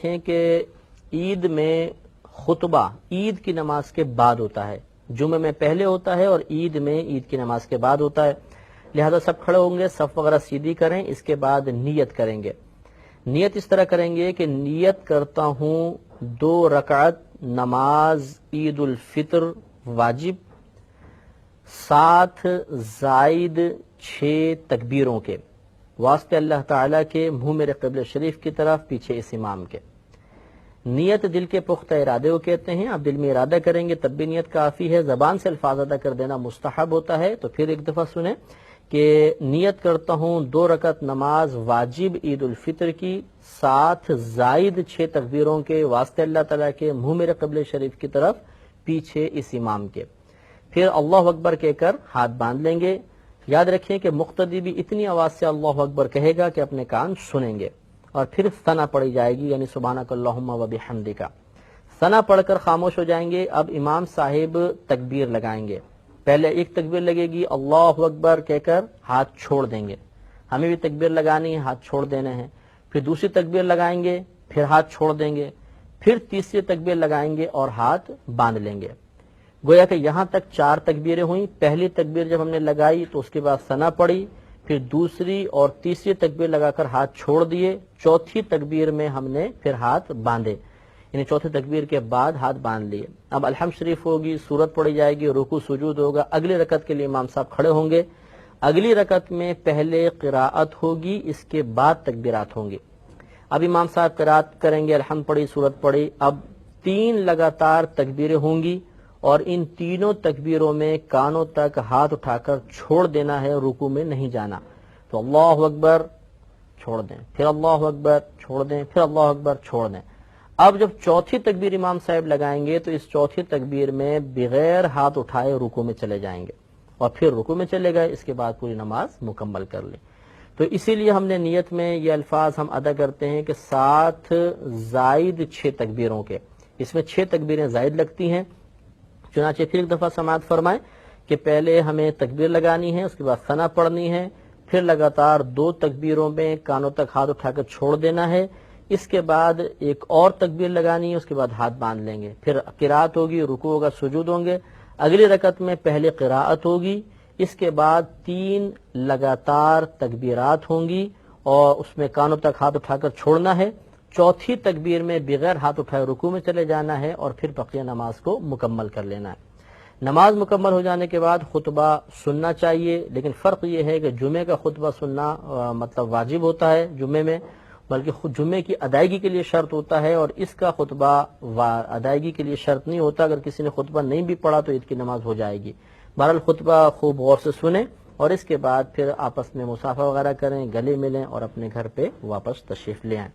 رکھیں کہ عید میں خطبہ عید کی نماز کے بعد ہوتا ہے، جمعہ میں پہلے ہوتا ہے اور عید میں عید کی نماز کے بعد ہوتا ہے، لہذا سب کھڑے ہوں گے، صف وغیرہ سیدھی کریں، اس کے بعد نیت کریں گے۔ نیت اس طرح کریں گے کہ نیت کرتا ہوں 2 رکعت نماز عید الفطر واجب، 7 زائد 6 تکبیروں کے، واسطے اللہ تعالیٰ کے، منہ میرے قبلہ شریف کی طرف، پیچھے اس امام کے۔ نیت دل کے پختہ ارادے کو کہتے ہیں، آپ دل میں ارادہ کریں گے تب بھی نیت کافی ہے، زبان سے الفاظ ادا کر دینا مستحب ہوتا ہے۔ تو پھر ایک دفعہ سنیں کہ نیت کرتا ہوں 2 رکعت نماز واجب عید الفطر کی، 7 زائد 6 تکبیروں کے، واسطے اللہ تعالیٰ کے، منہ میرے قبلہ شریف کی طرف، پیچھے اس امام کے۔ پھر اللہ اکبر کہہ کر ہاتھ باندھ لیں گے۔ یاد رکھیں کہ مقتدی بھی اتنی آواز سے اللہ اکبر کہے گا کہ اپنے کان سنیں گے، اور پھر ثنا پڑھی جائے گی، یعنی سبحانک اللہم و بحمدک۔ ثنا پڑھ کر خاموش ہو جائیں گے۔ اب امام صاحب تکبیر لگائیں گے، پہلے ایک تکبیر لگے گی اللہ اکبر کہہ کر ہاتھ چھوڑ دیں گے، ہمیں بھی تکبیر لگانی ہے، ہاتھ چھوڑ دینے ہیں۔ پھر دوسری تکبیر لگائیں گے، پھر ہاتھ چھوڑ دیں گے، پھر تیسری تکبیر لگائیں گے اور ہاتھ باندھ لیں گے۔ گویا کہ یہاں تک 4 تکبیریں ہوئیں۔ پہلی تکبیر جب ہم نے لگائی تو اس کے بعد ثنا پڑھی، پھر دوسری اور تیسری تکبیر لگا کر ہاتھ چھوڑ دیے، چوتھی تکبیر میں ہم نے پھر ہاتھ باندھے، یعنی چوتھی تکبیر کے بعد ہاتھ باندھ لیے۔ اب الحمد شریف ہوگی، سورت پڑھی جائے گی، رکوع سجود ہوگا، اگلی رکعت کے لیے امام صاحب کھڑے ہوں گے۔ اگلی رکعت میں پہلے قراءت ہوگی، اس کے بعد تکبیرات ہوں گی۔ اب امام صاحب قراءت کریں گے، الحمد پڑھی، سورت پڑھی، اب 3 لگاتار تکبیریں ہوں گی، اور ان تینوں تکبیروں میں کانوں تک ہاتھ اٹھا کر چھوڑ دینا ہے، رکوع میں نہیں جانا۔ تو اللہ اکبر چھوڑ دیں، پھر اللہ اکبر چھوڑ دیں، پھر اللہ اکبر چھوڑ دیں۔ اب جب چوتھی تکبیر امام صاحب لگائیں گے تو اس چوتھی تکبیر میں بغیر ہاتھ اٹھائے رکوع میں چلے جائیں گے، اور پھر رکوع میں چلے گئے، اس کے بعد پوری نماز مکمل کر لیں۔ تو اسی لیے ہم نے نیت میں یہ الفاظ ہم ادا کرتے ہیں کہ 7 زائد 6 تکبیروں کے، اس میں 6 تکبیریں زائد لگتی ہیں۔ چنانچہ پھر ایک دفعہ سماعت فرمائیں کہ پہلے ہمیں تکبیر لگانی ہے، اس کے بعد ثنا پڑھنی ہے، پھر لگاتار 2 تکبیروں میں کانوں تک ہاتھ اٹھا کر چھوڑ دینا ہے، اس کے بعد ایک اور تکبیر لگانی ہے، اس کے بعد ہاتھ باندھ لیں گے، پھر قراءت ہوگی، رکوع ہوگا، سجود ہوں گے۔ اگلی رکعت میں پہلے قراءت ہوگی، اس کے بعد 3 لگاتار تکبیرات ہوں گی، اور اس میں کانوں تک ہاتھ اٹھا کر چھوڑنا ہے۔ چوتھی تکبیر میں بغیر ہاتھ اٹھائے رکوع میں چلے جانا ہے، اور پھر بقیہ نماز کو مکمل کر لینا ہے۔ نماز مکمل ہو جانے کے بعد خطبہ سننا چاہیے، لیکن فرق یہ ہے کہ جمعے کا خطبہ سننا مطلب واجب ہوتا ہے جمعے میں، بلکہ خود جمعے کی ادائیگی کے لیے شرط ہوتا ہے، اور اس کا خطبہ ادائیگی کے لیے شرط نہیں ہوتا۔ اگر کسی نے خطبہ نہیں بھی پڑھا تو عید کی نماز ہو جائے گی۔ بہرحال خطبہ خوب غور سے سنیں، اور اس کے بعد پھر آپس میں مصافحہ وغیرہ کریں، گلے ملیں، اور اپنے گھر پہ واپس تشریف لے آئیں۔